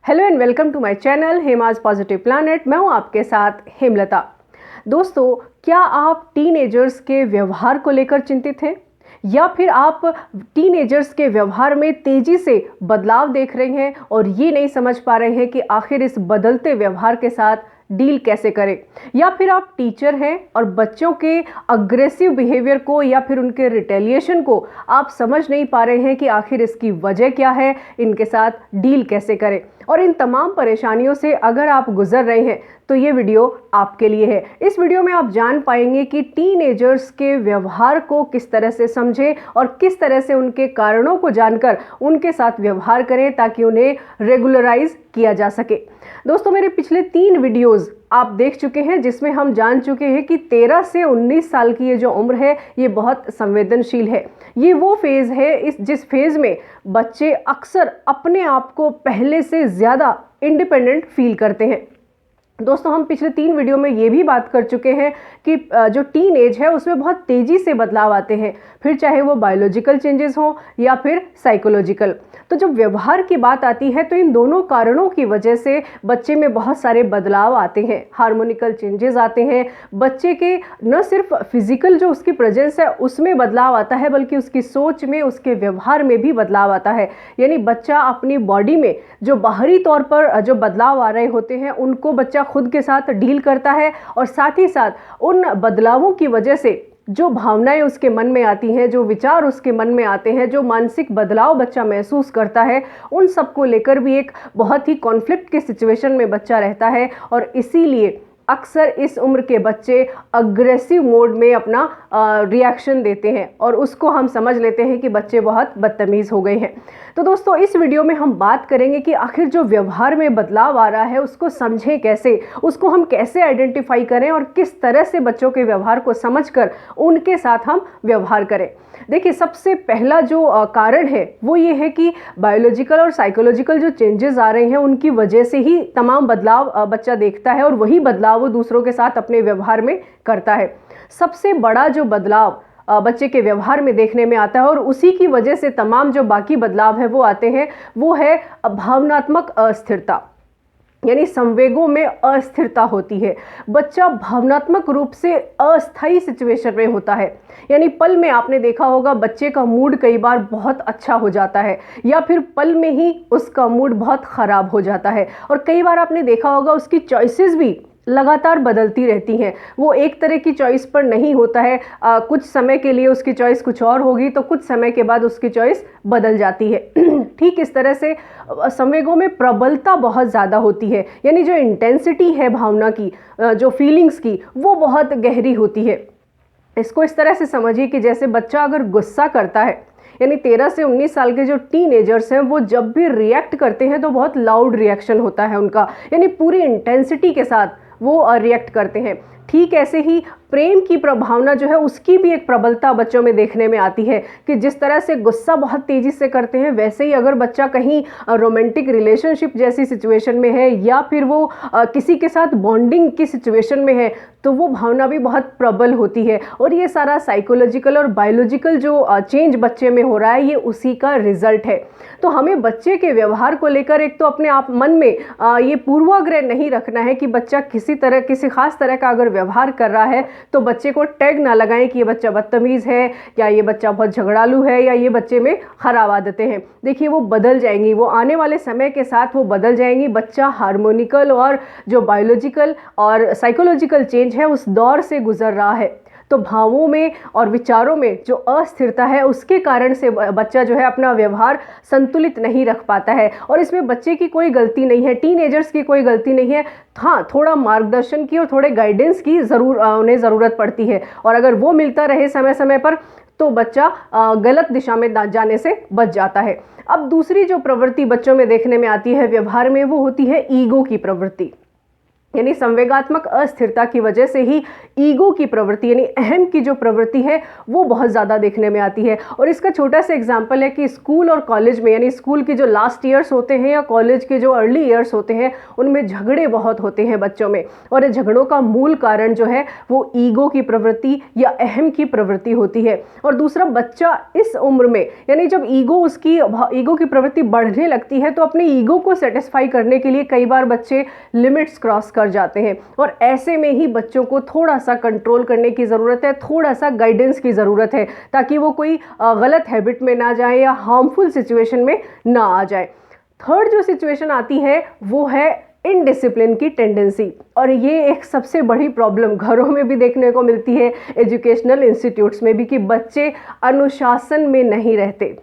Hello and welcome to my channel Hema's positive planet. मैं हूं आपके साथ हेमलता। दोस्तों, क्या आप टीनेजर्स के व्यवहार को लेकर चिंतित हैं या फिर आप टीनेजर्स के व्यवहार में तेजी से बदलाव देख रहे हैं और ये नहीं समझ पा रहे हैं कि आखिर इस बदलते व्यवहार के साथ डील कैसे करें, या फिर आप टीचर हैं और बच्चों के अग्रेसिव बिहेवियर को या फिर उनके रिटेलिएशन को आप समझ नहीं पा रहे हैं कि आखिर इसकी वजह क्या है, इनके साथ डील कैसे करें। और इन तमाम परेशानियों से अगर आप गुजर रहे हैं तो ये वीडियो आपके लिए है। इस वीडियो में आप जान पाएंगे कि टीनेजर्स के व्यवहार को किस तरह से समझें और किस तरह से उनके कारणों को जानकर उनके साथ व्यवहार करें ताकि उन्हें रेगुलराइज किया जा सके। दोस्तों, मेरे पिछले 3 वीडियोज़ आप देख चुके हैं जिसमें हम जान चुके हैं कि 13 से 19 साल की ये जो उम्र है ये बहुत संवेदनशील है। ये वो फेज़ है जिस फेज़ में बच्चे अक्सर अपने आप को पहले से ज़्यादा इंडिपेंडेंट फील करते हैं। दोस्तों, हम पिछले 3 वीडियो में ये भी बात कर चुके हैं कि जो टीन एज है उसमें बहुत तेज़ी से बदलाव आते हैं, फिर चाहे वो बायोलॉजिकल चेंजेस हों या फिर साइकोलॉजिकल। तो जब व्यवहार की बात आती है तो इन दोनों कारणों की वजह से बच्चे में बहुत सारे बदलाव आते हैं, हार्मोनिकल चेंजेस आते हैं। बच्चे के न सिर्फ फिजिकल जो उसकी प्रेजेंस है उसमें बदलाव आता है, बल्कि उसकी सोच में, उसके व्यवहार में भी बदलाव आता है। यानी बच्चा अपनी बॉडी में जो बाहरी तौर पर जो बदलाव आ रहे होते हैं उनको बच्चा खुद के साथ डील करता है, और साथ ही साथ उन बदलावों की वजह से जो भावनाएं उसके मन में आती हैं, जो विचार उसके मन में आते हैं, जो मानसिक बदलाव बच्चा महसूस करता है, उन सब को लेकर भी एक बहुत ही कॉन्फ्लिक्ट की सिचुएशन में बच्चा रहता है। और इसीलिए अक्सर इस उम्र के बच्चे अग्रेसिव मोड में अपना रिएक्शन देते हैं और उसको हम समझ लेते हैं कि बच्चे बहुत बदतमीज़ हो गए हैं। तो दोस्तों, इस वीडियो में हम बात करेंगे कि आखिर जो व्यवहार में बदलाव आ रहा है उसको समझें कैसे, उसको हम कैसे आइडेंटिफाई करें और किस तरह से बच्चों के व्यवहार को समझकर उनके साथ हम व्यवहार करें। देखिए, सबसे पहला जो कारण है वो ये है कि बायोलॉजिकल और साइकोलॉजिकल जो चेंजेस आ रहे हैं उनकी वजह से ही तमाम बदलाव बच्चा देखता है और वही बदलाव वो दूसरों के साथ अपने व्यवहार में करता है। सबसे बड़ा जो बदलाव बच्चे के व्यवहार में देखने में आता है और उसी की वजह से तमाम जो बाकी बदलाव है वो आते हैं, वो है भावनात्मक अस्थिरता। यानी संवेगों में अस्थिरता होती है। बच्चा भावनात्मक रूप से अस्थायी सिचुएशन में होता है। यानी पल में आपने देखा होगा बच्चे का मूड कई बार बहुत अच्छा हो जाता है या फिर पल में ही उसका मूड बहुत ख़राब हो जाता है। और कई बार आपने देखा होगा उसकी चॉइसेस भी लगातार बदलती रहती हैं। वो एक तरह की चॉइस पर नहीं होता है। कुछ समय के लिए उसकी चॉइस कुछ और होगी तो कुछ समय के बाद उसकी चॉइस बदल जाती है। ठीक इस तरह से संवेगों में प्रबलता बहुत ज़्यादा होती है। यानी जो इंटेंसिटी है भावना की, जो फीलिंग्स की, वो बहुत गहरी होती है। इसको इस तरह से समझिए कि जैसे बच्चा अगर गुस्सा करता है, यानी 13 से 19 साल के जो टीनेजर्स हैं वो जब भी रिएक्ट करते हैं तो बहुत लाउड रिएक्शन होता है उनका, यानी पूरी इंटेंसिटी के साथ वो रिएक्ट करते हैं। ठीक ऐसे ही प्रेम की प्रभावना जो है उसकी भी एक प्रबलता बच्चों में देखने में आती है कि जिस तरह से गुस्सा बहुत तेज़ी से करते हैं, वैसे ही अगर बच्चा कहीं रोमांटिक रिलेशनशिप जैसी सिचुएशन में है या फिर वो किसी के साथ बॉन्डिंग की सिचुएशन में है तो वो भावना भी बहुत प्रबल होती है। और ये सारा साइकोलॉजिकल और बायोलॉजिकल जो चेंज बच्चे में हो रहा है ये उसी का रिजल्ट है। तो हमें बच्चे के व्यवहार को लेकर एक तो अपने आप मन में ये पूर्वाग्रह नहीं रखना है कि बच्चा किसी खास तरह का अगर व्यवहार कर रहा है तो बच्चे को टैग ना लगाएं कि ये बच्चा बदतमीज़ है या ये बच्चा बहुत झगड़ालू है या ये बच्चे में खराब आदतें हैं। देखिए, वो बदल जाएंगी, वो आने वाले समय के साथ वो बदल जाएंगी। बच्चा हार्मोनिकल और जो बायोलॉजिकल और साइकोलॉजिकल चेंज है उस दौर से गुजर रहा है। तो भावों में और विचारों में जो अस्थिरता है उसके कारण से बच्चा जो है अपना व्यवहार संतुलित नहीं रख पाता है। और इसमें बच्चे की कोई गलती नहीं है, टीनेजर्स की कोई गलती नहीं है। हाँ, थोड़ा मार्गदर्शन की और थोड़े गाइडेंस की उन्हें ज़रूरत पड़ती है, और अगर वो मिलता रहे समय समय पर तो बच्चा गलत दिशा में जाने से बच जाता है। अब दूसरी जो प्रवृत्ति बच्चों में देखने में आती है व्यवहार में वो होती है ईगो की प्रवृत्ति। यानी संवेगात्मक अस्थिरता की वजह से ही ईगो की प्रवृत्ति यानी अहम की जो प्रवृत्ति है वो बहुत ज़्यादा देखने में आती है। और इसका छोटा सा एग्जांपल है कि स्कूल और कॉलेज में, यानी स्कूल के जो लास्ट ईयर्स होते हैं या कॉलेज के जो अर्ली ईयर्स होते हैं, उनमें झगड़े बहुत होते हैं बच्चों में, और ये झगड़ों का मूल कारण जो है वो ईगो की प्रवृत्ति या अहम की प्रवृत्ति होती है। और दूसरा, बच्चा इस उम्र में, यानी जब ईगो की प्रवृत्ति बढ़ने लगती है, तो अपने ईगो को सेटिस्फाई करने के लिए कई बार बच्चे लिमिट्स क्रॉस कर जाते हैं, और ऐसे में ही बच्चों को थोड़ा सा कंट्रोल करने की ज़रूरत है, थोड़ा सा गाइडेंस की ज़रूरत है, ताकि वो कोई गलत हैबिट में ना जाए या हार्मफुल सिचुएशन में ना आ जाए। थर्ड जो सिचुएशन आती है वो है इनडिसिप्लिन की टेंडेंसी, और ये एक सबसे बड़ी प्रॉब्लम घरों में भी देखने को मिलती है, एजुकेशनल इंस्टीट्यूट्स में भी, कि बच्चे अनुशासन में नहीं रहते।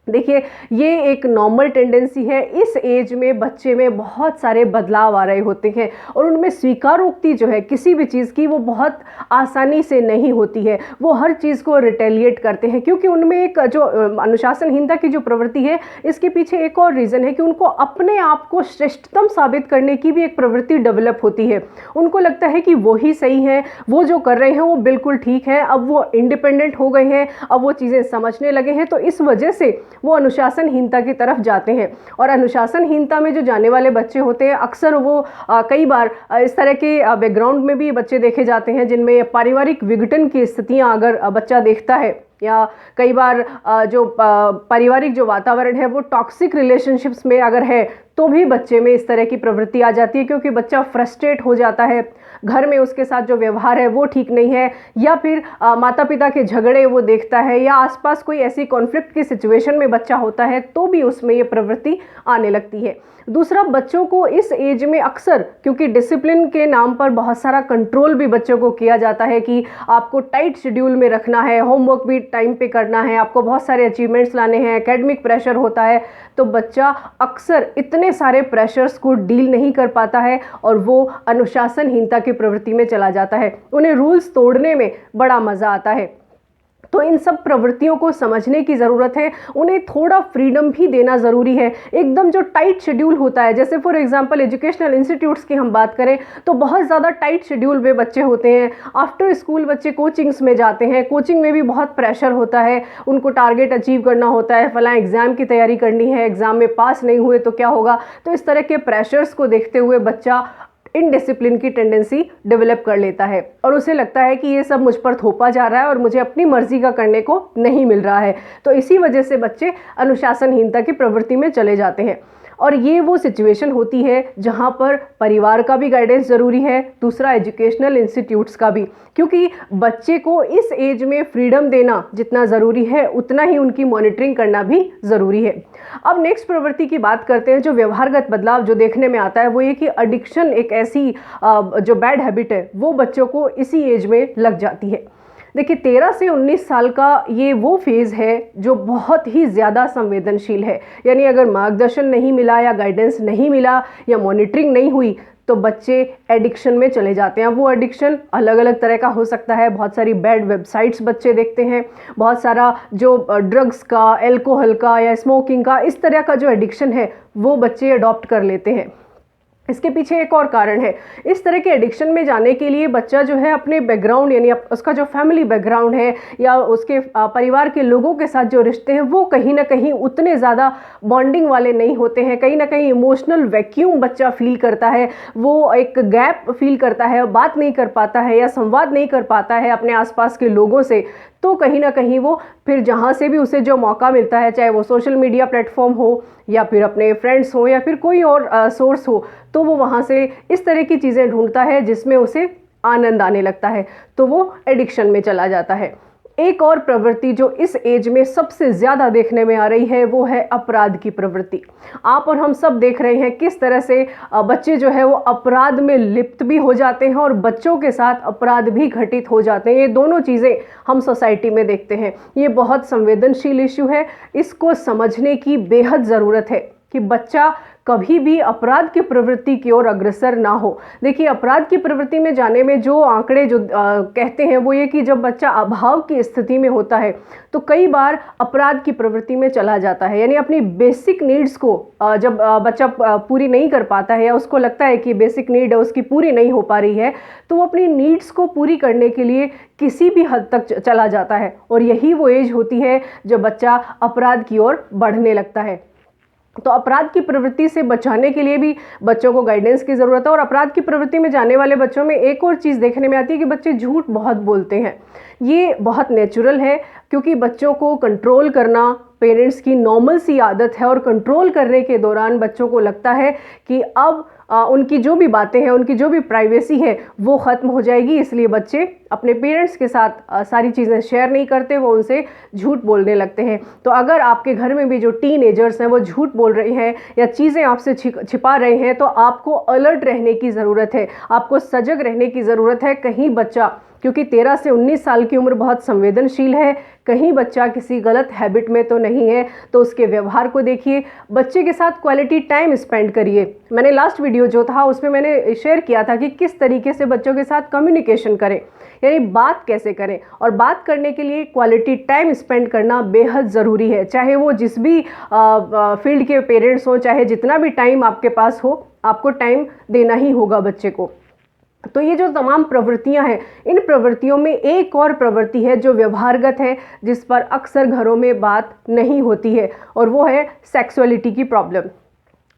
देखिए, ये एक नॉर्मल टेंडेंसी है। इस एज में बच्चे में बहुत सारे बदलाव आ रहे होते हैं, और उनमें स्वीकारोक्ति जो है किसी भी चीज़ की वो बहुत आसानी से नहीं होती है। वो हर चीज़ को रिटेलिएट करते हैं, क्योंकि उनमें एक जो अनुशासनहीनता की जो प्रवृत्ति है, इसके पीछे एक और रीज़न है कि उनको अपने आप को श्रेष्ठतम साबित करने की भी एक प्रवृत्ति डेवलप होती है। उनको लगता है कि वो ही सही है, वो जो कर रहे हैं वो बिल्कुल ठीक है, अब वो इंडिपेंडेंट हो गए हैं, अब वो चीज़ें समझने लगे हैं, तो इस वजह से वो अनुशासनहीनता की तरफ जाते हैं। और अनुशासनहीनता में जो जाने वाले बच्चे होते हैं, अक्सर वो कई बार इस तरह के बैकग्राउंड में भी बच्चे देखे जाते हैं जिनमें पारिवारिक विघटन की स्थितियां अगर बच्चा देखता है, या कई बार जो पारिवारिक जो वातावरण है वो टॉक्सिक रिलेशनशिप्स में अगर है, तो भी बच्चे में इस तरह की प्रवृत्ति आ जाती है, क्योंकि बच्चा फ्रस्ट्रेट हो जाता है, घर में उसके साथ जो व्यवहार है वो ठीक नहीं है, या फिर माता पिता के झगड़े वो देखता है, या आसपास कोई ऐसी कॉन्फ्लिक्ट की सिचुएशन में बच्चा होता है, तो भी उसमें ये प्रवृत्ति आने लगती है। दूसरा, बच्चों को इस एज में अक्सर, क्योंकि डिसिप्लिन के नाम पर बहुत सारा कंट्रोल भी बच्चों को किया जाता है कि आपको टाइट शेड्यूल में रखना है, होमवर्क भी टाइम पे करना है, आपको बहुत सारे अचीवमेंट्स लाने हैं, एकेडमिक प्रेशर होता है, तो बच्चा अक्सर इतने सारे प्रेशर्स को डील नहीं कर पाता है और वो अनुशासनहीनता की प्रवृत्ति में चला जाता है। उन्हें रूल्स तोड़ने में बड़ा मज़ा आता है। तो इन सब प्रवृत्तियों को समझने की ज़रूरत है, उन्हें थोड़ा फ्रीडम भी देना ज़रूरी है। एकदम जो टाइट शेड्यूल होता है, जैसे फॉर एग्जांपल एजुकेशनल इंस्टीट्यूट्स की हम बात करें, तो बहुत ज़्यादा टाइट शेड्यूल में बच्चे होते हैं। आफ्टर स्कूल बच्चे कोचिंग्स में जाते हैं, कोचिंग में भी बहुत प्रेशर होता है, उनको टारगेट अचीव करना होता है, फलां एग्ज़ाम की तैयारी करनी है, एग्ज़ाम में पास नहीं हुए तो क्या होगा। तो इस तरह के प्रेशर्स को देखते हुए बच्चा इनडिसिप्लिन की टेंडेंसी डेवलप कर लेता है, और उसे लगता है कि ये सब मुझ पर थोपा जा रहा है और मुझे अपनी मर्जी का करने को नहीं मिल रहा है। तो इसी वजह से बच्चे अनुशासनहीनता की प्रवृत्ति में चले जाते हैं। और ये वो सिचुएशन होती है जहाँ पर परिवार का भी गाइडेंस ज़रूरी है, दूसरा एजुकेशनल इंस्टीट्यूट्स का भी, क्योंकि बच्चे को इस एज में फ्रीडम देना जितना ज़रूरी है, उतना ही उनकी मॉनिटरिंग करना भी ज़रूरी है। अब नेक्स्ट प्रवृत्ति की बात करते हैं। जो व्यवहारगत बदलाव जो देखने में आता है वो ये कि एडिक्शन एक ऐसी जो बैड हैबिट है वो बच्चों को इसी एज में लग जाती है। देखिए, 13 से 19 साल का ये वो फेज़ है जो बहुत ही ज़्यादा संवेदनशील है। यानी अगर मार्गदर्शन नहीं मिला या गाइडेंस नहीं मिला या मॉनिटरिंग नहीं हुई तो बच्चे एडिक्शन में चले जाते हैं। वो एडिक्शन अलग अलग तरह का हो सकता है। बहुत सारी बैड वेबसाइट्स बच्चे देखते हैं, बहुत सारा जो ड्रग्स का, एल्कोहल का या स्मोकिंग का, इस तरह का जो एडिक्शन है वो बच्चे अडॉप्ट कर लेते हैं। इसके पीछे एक और कारण है। इस तरह के एडिक्शन में जाने के लिए बच्चा जो है अपने बैकग्राउंड, यानी उसका जो फैमिली बैकग्राउंड है या उसके परिवार के लोगों के साथ जो रिश्ते हैं वो कहीं ना कहीं उतने ज़्यादा बॉन्डिंग वाले नहीं होते हैं। कहीं ना कहीं इमोशनल वैक्यूम बच्चा फील करता है, वो एक गैप फील करता है, बात नहीं कर पाता है या संवाद नहीं कर पाता है अपने आसपास के लोगों से। तो कहीं ना कहीं वो फिर जहाँ से भी उसे जो मौका मिलता है, चाहे वो सोशल मीडिया प्लेटफॉर्म हो या फिर अपने फ्रेंड्स हो या फिर कोई और सोर्स हो, तो वो वहाँ से इस तरह की चीज़ें ढूंढता है जिसमें उसे आनंद आने लगता है, तो वो एडिक्शन में चला जाता है। एक और प्रवृत्ति जो इस एज में सबसे ज़्यादा देखने में आ रही है वो है अपराध की प्रवृत्ति। आप और हम सब देख रहे हैं किस तरह से बच्चे जो है वो अपराध में लिप्त भी हो जाते हैं और बच्चों के साथ अपराध भी घटित हो जाते हैं। ये दोनों चीज़ें हम सोसाइटी में देखते हैं। ये बहुत संवेदनशील इशू है, इसको समझने की बेहद ज़रूरत है कि बच्चा कभी भी अपराध की प्रवृत्ति की ओर अग्रसर ना हो। देखिए, अपराध की प्रवृत्ति में जाने में जो आंकड़े जो कहते हैं वो ये कि जब बच्चा अभाव की स्थिति में होता है तो कई बार अपराध की प्रवृत्ति में चला जाता है। यानी अपनी बेसिक नीड्स को जब बच्चा पूरी नहीं कर पाता है या उसको लगता है कि बेसिक नीड है उसकी पूरी नहीं हो पा रही है, तो वो अपनी नीड्स को पूरी करने के लिए किसी भी हद तक चला जाता है, और यही वो एज होती है जब बच्चा अपराध की ओर बढ़ने लगता है। तो अपराध की प्रवृत्ति से बचाने के लिए भी बच्चों को गाइडेंस की ज़रूरत है। और अपराध की प्रवृत्ति में जाने वाले बच्चों में एक और चीज़ देखने में आती है कि बच्चे झूठ बहुत बोलते हैं। ये बहुत नेचुरल है, क्योंकि बच्चों को कंट्रोल करना पेरेंट्स की नॉर्मल सी आदत है, और कंट्रोल करने के दौरान बच्चों को लगता है कि अब उनकी जो भी बातें हैं, उनकी जो भी प्राइवेसी है वो ख़त्म हो जाएगी, इसलिए बच्चे अपने पेरेंट्स के साथ सारी चीज़ें शेयर नहीं करते, वो उनसे झूठ बोलने लगते हैं। तो अगर आपके घर में भी जो टीनेजर्स हैं वो झूठ बोल रहे हैं या चीज़ें आपसे छिपा रहे हैं, तो आपको अलर्ट रहने की ज़रूरत है, आपको सजग रहने की ज़रूरत है। कहीं बच्चा, क्योंकि 13 से 19 साल की उम्र बहुत संवेदनशील है, कहीं बच्चा किसी गलत हैबिट में तो नहीं है, तो उसके व्यवहार को देखिए। बच्चे के साथ क्वालिटी टाइम स्पेंड करिए। मैंने लास्ट वीडियो जो था उसमें मैंने शेयर किया था कि किस तरीके से बच्चों के साथ कम्युनिकेशन करें, यानी बात कैसे करें, और बात करने के लिए क्वालिटी टाइम स्पेंड करना बेहद ज़रूरी है। चाहे वो जिस भी फील्ड के पेरेंट्स हों, चाहे जितना भी टाइम आपके पास हो, आपको टाइम देना ही होगा बच्चे को। तो ये जो तमाम प्रवृत्तियां हैं, इन प्रवृत्तियों में एक और प्रवृत्ति है जो व्यवहारगत है, जिस पर अक्सर घरों में बात नहीं होती है, और वो है सेक्सुअलिटी की प्रॉब्लम।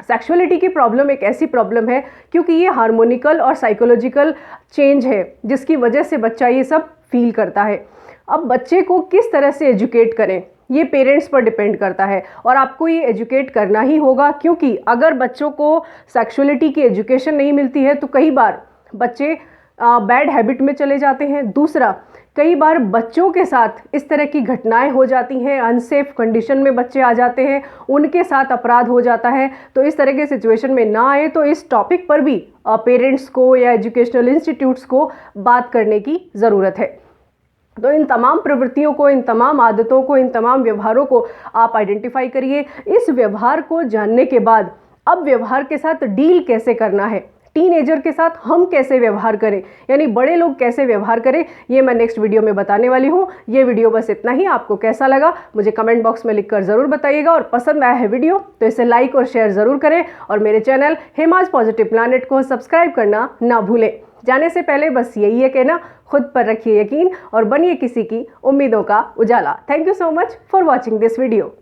सेक्सुअलिटी की प्रॉब्लम एक ऐसी प्रॉब्लम है क्योंकि ये हार्मोनिकल और साइकोलॉजिकल चेंज है, जिसकी वजह से बच्चा ये सब फील करता है। अब बच्चे को किस तरह से एजुकेट करें, ये पेरेंट्स पर डिपेंड करता है, और आपको ये एजुकेट करना ही होगा, क्योंकि अगर बच्चों को सेक्सुअलिटी की एजुकेशन नहीं मिलती है तो कई बार बच्चे बैड हैबिट में चले जाते हैं। दूसरा, कई बार बच्चों के साथ इस तरह की घटनाएं हो जाती हैं, अनसेफ कंडीशन में बच्चे आ जाते हैं, उनके साथ अपराध हो जाता है। तो इस तरह के सिचुएशन में ना आए, तो इस टॉपिक पर भी पेरेंट्स को या एजुकेशनल इंस्टीट्यूट्स को बात करने की ज़रूरत है। तो इन तमाम प्रवृत्तियों को, इन तमाम आदतों को, इन तमाम व्यवहारों को आप आइडेंटिफाई करिए। इस व्यवहार को जानने के बाद अब व्यवहार के साथ डील कैसे करना है, टीनेजर के साथ हम कैसे व्यवहार करें, यानी बड़े लोग कैसे व्यवहार करें, ये मैं नेक्स्ट वीडियो में बताने वाली हूँ। ये वीडियो बस इतना ही। आपको कैसा लगा मुझे कमेंट बॉक्स में लिखकर ज़रूर बताइएगा, और पसंद आया है वीडियो तो इसे लाइक और शेयर ज़रूर करें, और मेरे चैनल हेमाज पॉजिटिव प्लैनेट को सब्सक्राइब करना ना भूलें। जाने से पहले बस यही है कहना, खुद पर रखिए यकीन और बनिए किसी की उम्मीदों का उजाला। Thank you so much for watching this video.